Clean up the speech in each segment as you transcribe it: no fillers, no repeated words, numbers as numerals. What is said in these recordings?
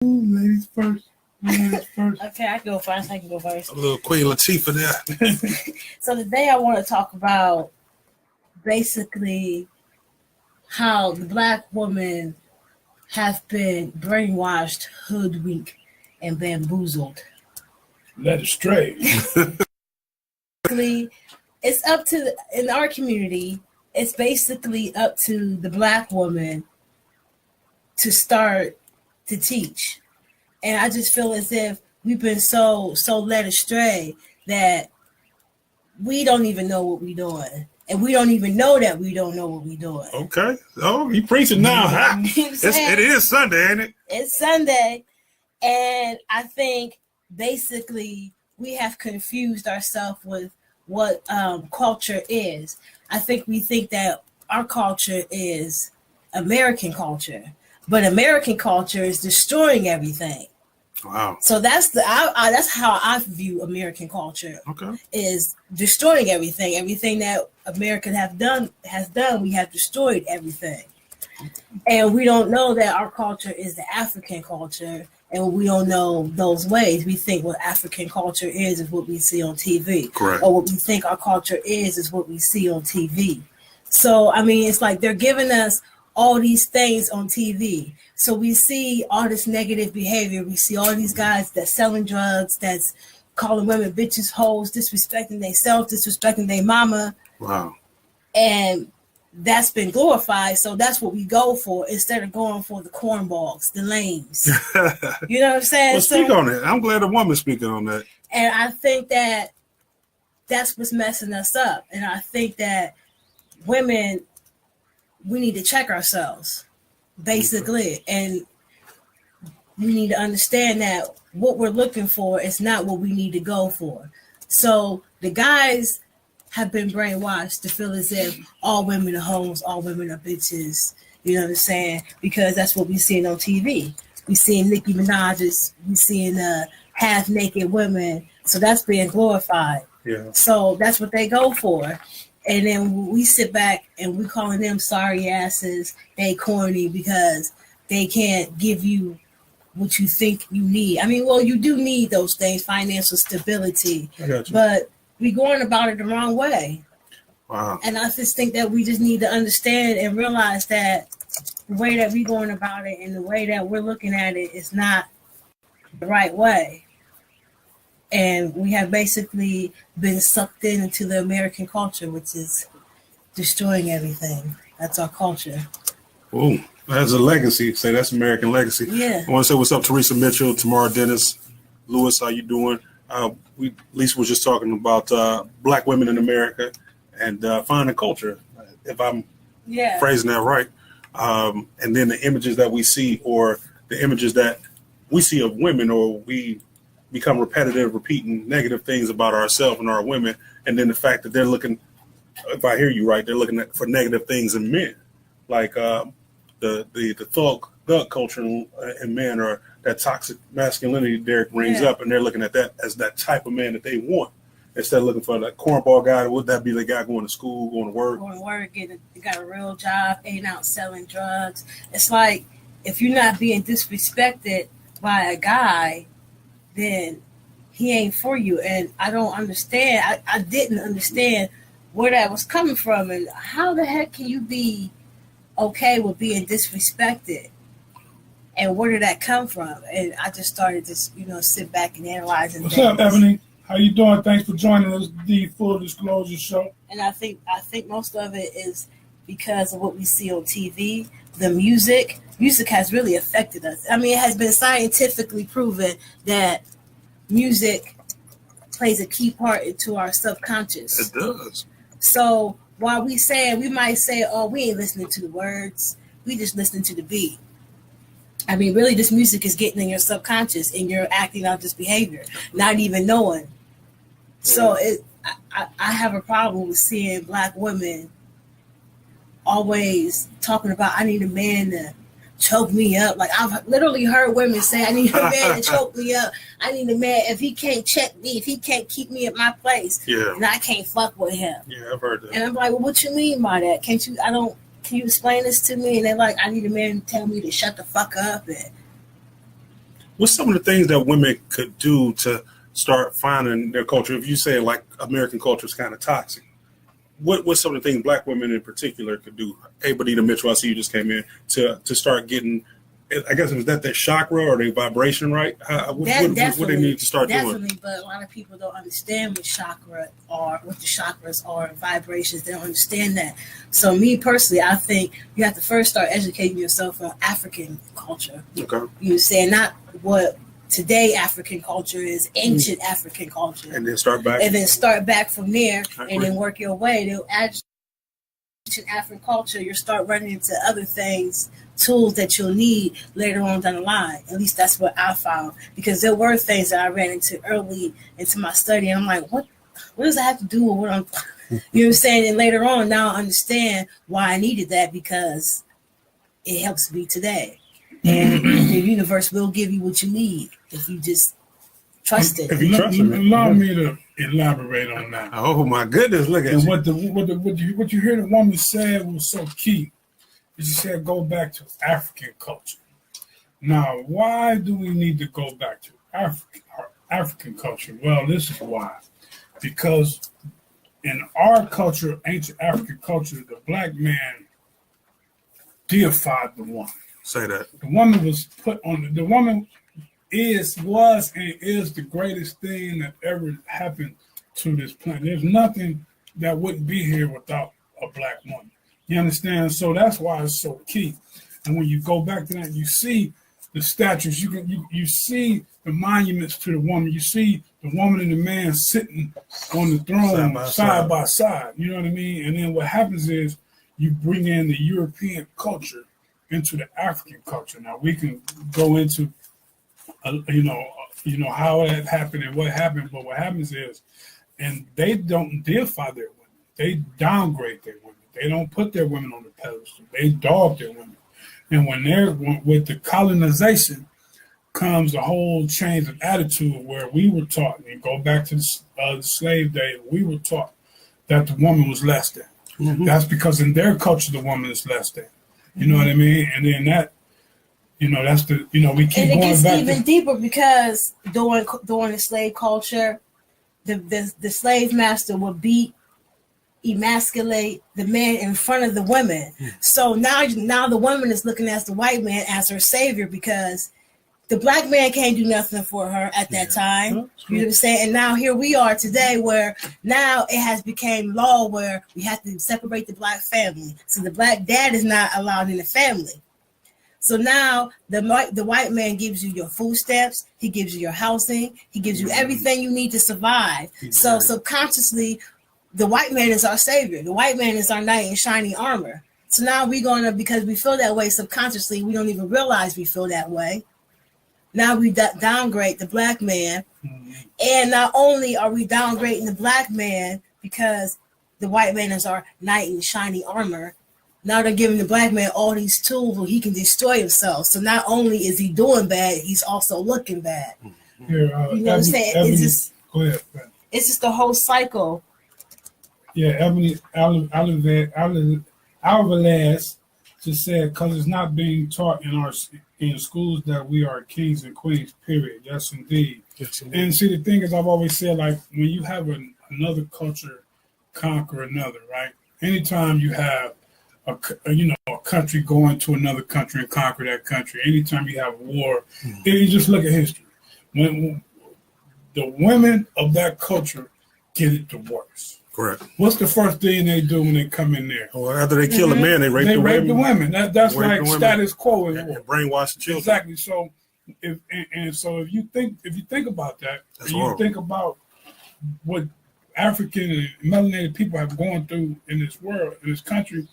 Ladies first. Ladies first. Okay, I can go first. I can go first. A little Queen Latifah there. So today I want to talk about basically how the black woman have been brainwashed, hoodwinked, and bamboozled. Led astray. Basically, it's up to in our community. It's basically up to the black woman to start to teach, and I just feel as if we've been so led astray that we don't even know what we're doing. And we don't even know that we don't know what we're doing. Okay. Oh, you preaching now, huh? It is Sunday, ain't it? It's Sunday. And I think basically we have confused ourselves with what culture is. I think we think that our culture is American culture. But American culture is destroying everything. Wow. So that's how I view American culture. Okay. Is destroying everything. Everything that America has done. We have destroyed everything, and we don't know that our culture is the African culture, and we don't know those ways. We think what African culture is what we see on TV. Correct. Or what we think our culture is what we see on TV. So I mean, it's like they're giving us all these things on TV. So we see all this negative behavior. We see all these guys that's selling drugs, that's calling women bitches, hoes, disrespecting themselves, disrespecting their mama. Wow. And that's been glorified. So that's what we go for instead of going for the cornballs, the lames. You know what I'm saying? Well, speak on it. I'm glad a woman's speaking on that. And I think that that's what's messing us up. And I think that women, we need to check ourselves, basically. And we need to understand that what we're looking for is not what we need to go for. So the guys have been brainwashed to feel as if all women are hoes, all women are bitches. You know what I'm saying? Because that's what we're seeing on TV. We're seeing Nicki Minaj's, we're seeing half-naked women. So that's being glorified. Yeah. So that's what they go for. And then we sit back and we calling them sorry asses. They corny because they can't give you what you think you need. I mean, well, you do need those things, financial stability. I got you. But we going about it the wrong way. Wow. And I just think that we just need to understand and realize that the way that we going about it and the way that we're looking at it is not the right way. And we have basically been sucked into the American culture, which is destroying everything. That's our culture. Oh, that's a legacy. Say that's American legacy. Yeah. I want to say what's up, Teresa Mitchell, Tamara Dennis, Lewis. How you doing? Lisa was just talking about black women in America and finding culture, if I'm phrasing that right. And then the images that we see, or the images that we see of women, or we become repetitive, repeating negative things about ourselves and our women, and then the fact that they're looking, if I hear you right, they're looking for negative things in men, like the thug culture in men, or that toxic masculinity Derek brings up, and they're looking at that as that type of man that they want, instead of looking for that cornball guy. Would that be the guy going to school, going to work? Going to work, got a real job, ain't out selling drugs. It's like, if you're not being disrespected by a guy, then he ain't for you. And I don't understand. I didn't understand where that was coming from. And how the heck can you be okay with being disrespected? And where did that come from? And I just started to, sit back and analyze. What's up, Ebony? How you doing? Thanks for joining us, the Full Disclosure Show. And I think most of it is because of what we see on TV, the music. Music has really affected us. I mean, it has been scientifically proven that music plays a key part into our subconscious. It does. So while we might say, oh, we ain't listening to the words, we just listening to the beat. I mean, really, this music is getting in your subconscious and you're acting out this behavior, not even knowing. So I have a problem with seeing black women always talking about, I need a man to choke me up. Like, I've literally heard women say, I need a man to choke me up. I need a man, if he can't check me, if he can't keep me at my place, then I can't fuck with him. Yeah, I've heard that. And I'm like, well, what you mean by that? Can you explain this to me? And they're like, I need a man to tell me to shut the fuck up. And What's some of the things that women could do to start finding their culture? If you say like American culture is kind of toxic, what's some of the things Black women in particular could do? Hey, Bonita Mitchell, I see you just came in to start getting. I guess was that their chakra or their vibration, right? What they need to start doing? Definitely, but a lot of people don't understand what chakra are, what the chakras are, vibrations. They don't understand that. So me personally, I think you have to first start educating yourself on African culture. Okay. You say not what today African culture is, ancient African culture. And then start back. And then start back from there and then work your way. They'll ancient African culture, you'll start running into other things, tools that you'll need later on down the line. At least that's what I found. Because there were things that I ran into early into my study, and I'm like, what does that have to do with what I'm, you know what I'm saying? And later on, now I understand why I needed that, because it helps me today. And the universe will give you what you need if you just trust it. If you trust it. Allow me to elaborate on that. Oh my goodness! Look at and you. What you hear the woman said was so key. She said, "Go back to African culture." Now, why do we need to go back to African culture? Well, this is why. Because in our culture, ancient African culture, the Black man deified the woman. Say that. The woman was put on. The woman was and is the greatest thing that ever happened to this planet. There's nothing that wouldn't be here without a Black woman. You understand? So that's why it's so key. And when you go back to that, you see the statues. You see the monuments to the woman. You see the woman and the man sitting on the throne side by side. You know what I mean? And then what happens is you bring in the European culture into the African culture. Now we can go into how that happened and what happened, but what happens is, and they don't deify their women. They downgrade their women. They don't put their women on the pedestal. They dog their women. And when they're with the colonization comes a whole change of attitude where we were taught, and go back to the slave days, we were taught that the woman was less than. Mm-hmm. That's because in their culture, the woman is less than. You know what I mean? And then that, that's the, we keep going back. And it gets even deeper because during the slave culture, the slave master would emasculate the man in front of the women. So now the woman is looking at the white man as her savior, because the Black man can't do nothing for her at that time. You know what I'm saying? And now here we are today, where now it has become law where we have to separate the Black family. So the Black dad is not allowed in the family. So now the white man gives you your food stamps, he gives you your housing, he gives you everything you need to survive. So subconsciously, the white man is our savior. The white man is our knight in shining armor. So now because we feel that way subconsciously, we don't even realize we feel that way. Now we downgrade the Black man. And not only are we downgrading the Black man because the white man is our knight in shining armor, now they're giving the Black man all these tools where he can destroy himself. So not only is he doing bad, he's also looking bad. You know what I'm saying? Go ahead. It's just the whole cycle. Yeah, Ebony Alvarez just said, because it's not being taught in schools that we are kings and queens, period. Yes, indeed. And see, the thing is, I've always said, like, when you have another culture conquer another, right? Anytime you have a country going to another country and conquer that country, anytime you have war, you just look at history. When the women of that culture get it the worst. Correct. What's the first thing they do when they come in there? Well, after they kill a man, they rape the women. The women. That's like status quo in war. And brainwash the children. Exactly. So, if you think about that, and you think about what African and melanated people have gone through in this world, in this country,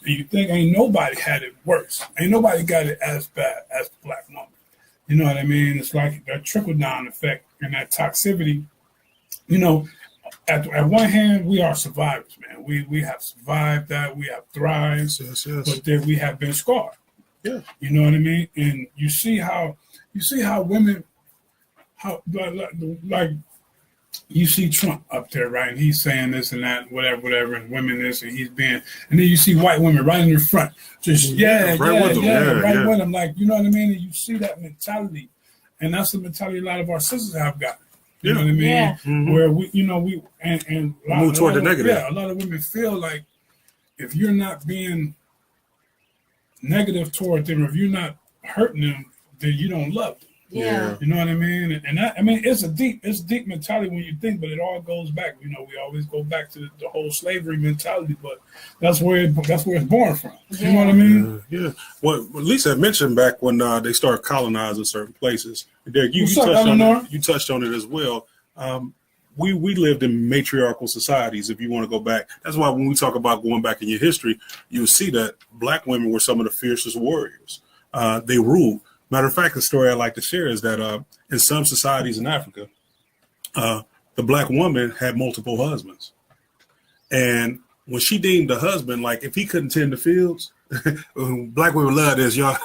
and you think ain't nobody had it worse. Ain't nobody got it as bad as the Black woman. You know what I mean? It's like that trickle down effect and that toxicity. At one hand, we are survivors, man. We have survived that. We have thrived, but then we have been scarred. Yeah, you know what I mean. And you see how women, like you see Trump up there, right? And he's saying this and that, whatever, and women this, and and then you see white women right in the front, just right with them, like, you know what I mean. And you see that mentality, And that's the mentality a lot of our sisters have got. You know what I mean? Yeah. Where we and move toward the negative. Yeah, a lot of women feel like if you're not being negative toward them, or if you're not hurting them, then you don't love them. Yeah. You know what I mean? And that, I mean, it's deep mentality when you think, but it all goes back. You know, we always go back to the whole slavery mentality, but that's where it's born from. You know what I mean? Yeah. Well, Lisa had mentioned back when they started colonizing certain places. Derek, you touched on it as well. We lived in matriarchal societies, if you want to go back. That's why when we talk about going back in your history, you'll see that black women were some of the fiercest warriors. They ruled. Matter of fact, the story I'd like to share is that in some societies in Africa, the black woman had multiple husbands. And when she deemed the husband, like if he couldn't tend the fields, black women love this, y'all.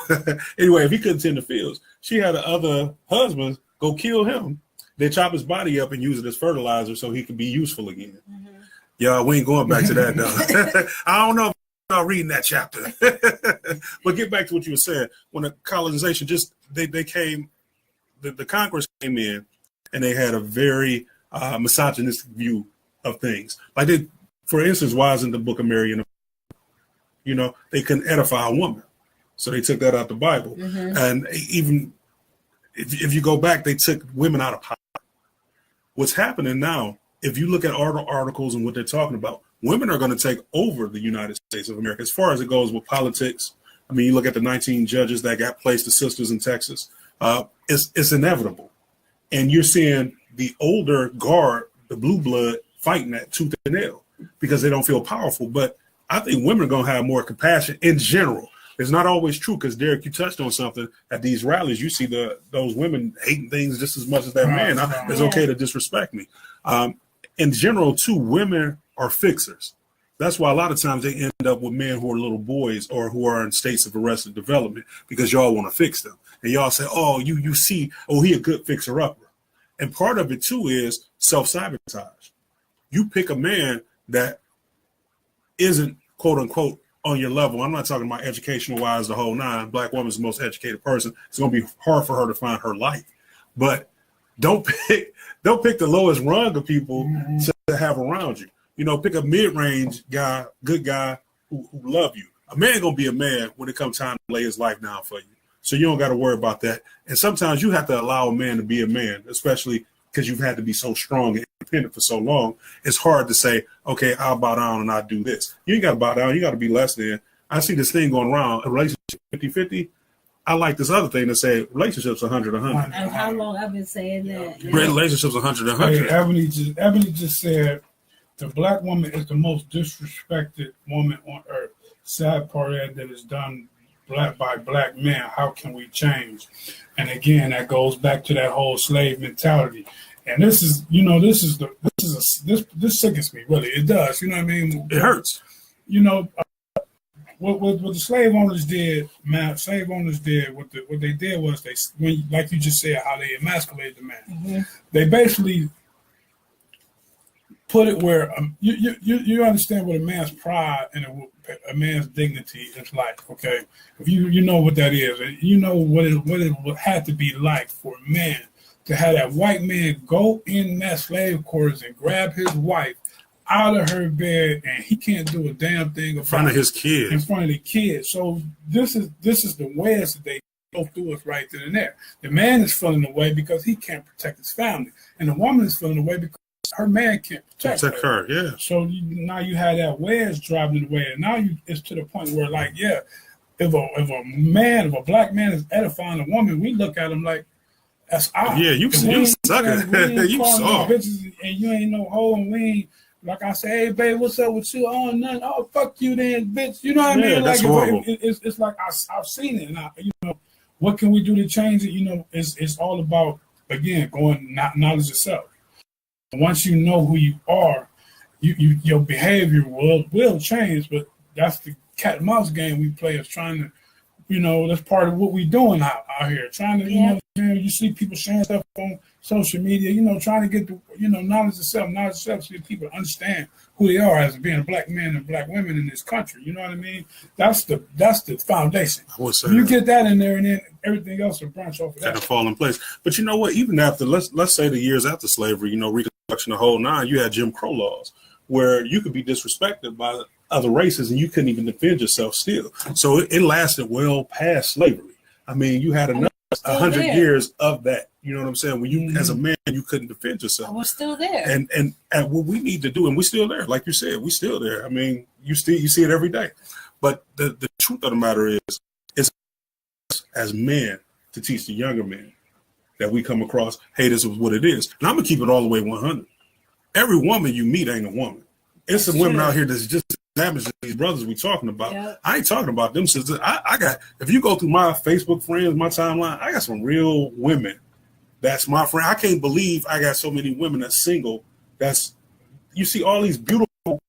Anyway, if he couldn't tend the fields, she had the other husbands go kill him. They chop his body up and use it as fertilizer so he could be useful again. Mm-hmm. Y'all, we ain't going back to that, though. I don't know if y'all reading that chapter. But get back to what you were saying. When the colonization they came, the Congress came in and they had a very misogynistic view of things. Like for instance, why isn't the Book of Mary in the, you know, they couldn't edify a woman. So they took that out the Bible. Mm-hmm. And even if you go back, they took women out of power. What's happening now, if you look at articles and what they're talking about, women are going to take over the United States of America as far as it goes with politics. I mean, you look at the 19 judges that got placed, the sisters in Texas. It's inevitable. And you're seeing the older guard, the blue blood, fighting that tooth and nail because they don't feel powerful. But I think women are going to have more compassion in general. It's not always true because, Derek, you touched on something. At these rallies, you see those women hating things just as much as that man. It's okay to disrespect me. In general, too, women are fixers. That's why a lot of times they end up with men who are little boys or who are in states of arrested development because y'all want to fix them. And y'all say, oh, you see, oh, he a good fixer-upper. And part of it, too, is self-sabotage. You pick a man that isn't, quote-unquote, on your level. I'm not talking about educational-wise, the whole nine. Black woman's the most educated person. It's going to be hard for her to find her life. But don't pick the lowest rung of people to have around you. You know, pick a mid-range guy, good guy who love you. A man going to be a man when it comes time to lay his life down for you. So you don't got to worry about that. And sometimes you have to allow a man to be a man, especially because you've had to be so strong and independent for so long. It's hard to say, okay, I'll bow down and I'll do this. You ain't got to bow down. You got to be less than. I see this thing going around, a relationship 50-50. I like this other thing that say relationships 100-100. And how long I've been saying that? Great relationships 100-100. Hey, Ebony just said the black woman is the most disrespected woman on earth. Sad part is that it's done by black men. How can we change? And again, that goes back to that whole slave mentality. And this is, you know, this sickens me, really. It does. You know what I mean? It hurts. You know, what the slave owners did, what they did was like you just said, how they emasculated the man. Mm-hmm. They basically put it where you understand what a man's pride and a man's dignity is like. Okay, if you know what that is, and you know what it had to be like for a man to have that white man go in that slave quarters and grab his wife out of her bed, and he can't do a damn thing in front of his kids. In front of the kids. So this is the wedge that they go through us right then and there. The man is feeling the way because he can't protect his family, and the woman is feeling the way because her man can't protect her. Yeah. So now you have that wedge driving the way, and now it's to the point where, like, yeah, if a black man is edifying a woman, we look at him like, that's odd. Yeah, you sucker. You soft. And you ain't no hoe, and we ain't, like I say, hey, babe, what's up with you? Oh, nothing. Oh, fuck you then, bitch. You know what I mean? That's like, horrible. It's like I've seen it. And you know, what can we do to change it? You know, it's all about, again, going knowledge yourself. Once you know who you are, your behavior will change. But that's the cat and mouse game we play, is trying to You know, that's part of what we doing out here. Trying to, you know, you see people sharing stuff on social media, you know, trying to get the, you know, knowledge of self so that people understand who they are as being black men and black women in this country. You know what I mean? That's the foundation. I would say you get that in there, and then everything else will branch off of that. Kind of fall in place. But you know what? Even after, let's say the years after slavery, you know, Reconstruction, the whole nine, you had Jim Crow laws where you could be disrespected by other races and you couldn't even defend yourself still. So it lasted well past slavery. I mean, you had another 100 years of that. You know what I'm saying? When you, as a man, you couldn't defend yourself. We're still there. And what we need to do, and we're still there, like you said, we're still there. I mean, you see it every day. But the truth of the matter is, it's as men to teach the younger men that we come across, hey, this is what it is. And I'm gonna keep it all the way 100. Every woman you meet ain't a woman. It's some women out here that's just damaging these brothers we talking about. Yep. I ain't talking about them sisters. I got, if you go through my Facebook friends, my timeline, I got some real women. That's my friend. I can't believe I got so many women that's single. You see all these beautiful,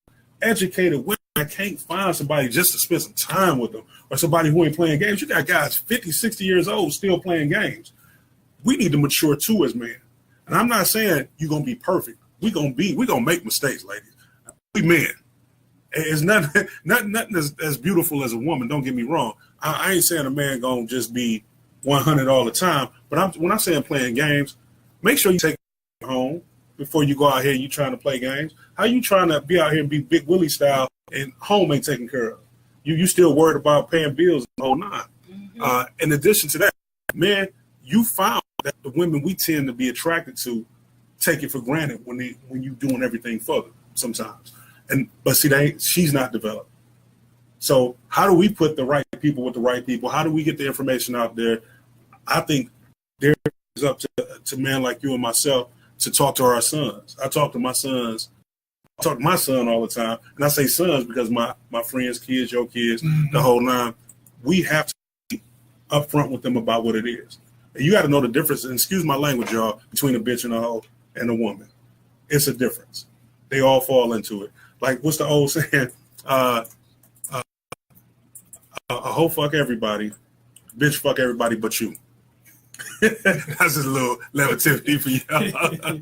educated women. I can't find somebody just to spend some time with them, or somebody who ain't playing games. You got guys 50, 60 years old still playing games. We need to mature too as men. And I'm not saying you're gonna be perfect. We're gonna make mistakes, ladies. We men. It's nothing as beautiful as a woman. Don't get me wrong. I ain't saying a man gonna just be 100 all the time. But when I'm saying playing games, make sure you take it home before you go out here and you trying to play games. How you trying to be out here and be Big Willie style and home ain't taken care of? You still worried about paying bills and the whole nine. Mm-hmm. In addition to that, man, you found that the women we tend to be attracted to take it for granted when you doing everything for them sometimes. But see, she's not developed. So how do we put the right people with the right people? How do we get the information out there? I think there is up to men like you and myself to talk to our sons. I talk to my sons. I talk to my son all the time. And I say sons because my friends, kids, your kids, mm-hmm. the whole nine, we have to be upfront with them about what it is. And you got to know the difference, and excuse my language, y'all, between a bitch and a hoe and a woman. It's a difference. They all fall into it. Like, what's the old saying? A hoe fuck everybody, bitch fuck everybody but you. That's just a little negativity for y'all.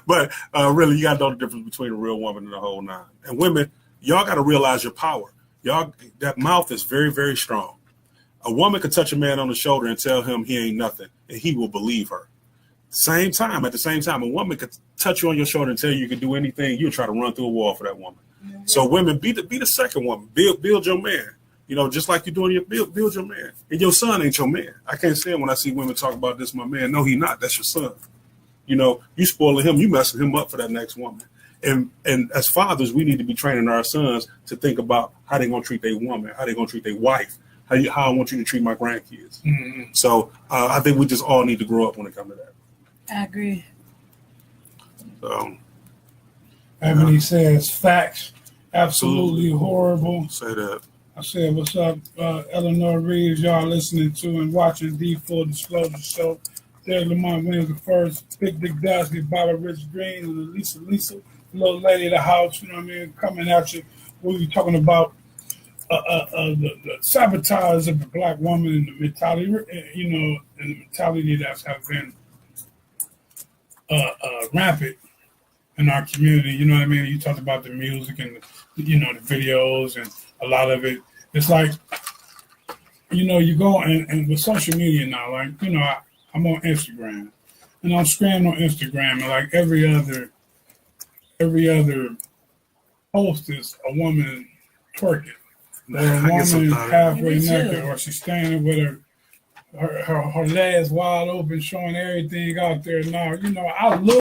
But really, you got to know the difference between a real woman and a whole nine. And women, y'all got to realize your power. Y'all, that mouth is very, very strong. A woman could touch a man on the shoulder and tell him he ain't nothing, and he will believe her. At the same time, a woman could touch you on your shoulder and tell you can do anything. You'll try to run through a wall for that woman. Mm-hmm. So women, be the second woman. Build your man. You know, just like you're doing your build your man. And your son ain't your man. I can't stand when I see women talk about this, my man. No, he not. That's your son. You know, you spoiling him, you messing him up for that next woman. And as fathers, we need to be training our sons to think about how they're gonna treat their woman, how they're gonna treat their wife, how I want you to treat my grandkids. Mm-hmm. So I think we just all need to grow up when it comes to that. I agree. So, Ebony says facts, absolutely horrible. Say that. I said, what's up, Eleanor Reeves? Y'all listening to and watching the Full Disclosure Show. D.Lamont Williams the first, Big Dusty, Bobby Rich Green, and Lisa, little lady of the house. You know what I mean? Coming at you. We'll be talking about the sabotage of the black woman and the mentality, you know, and the mentality that's have been rampant in our community. You know what I mean? You talked about the music and the videos, and a lot of it. It's like, you go and with social media now, like, I'm on Instagram, and I'm scrolling on Instagram, and like every other post is a woman twerking, or a woman halfway naked, or she's standing with her legs wide open, showing everything out there. Now, I look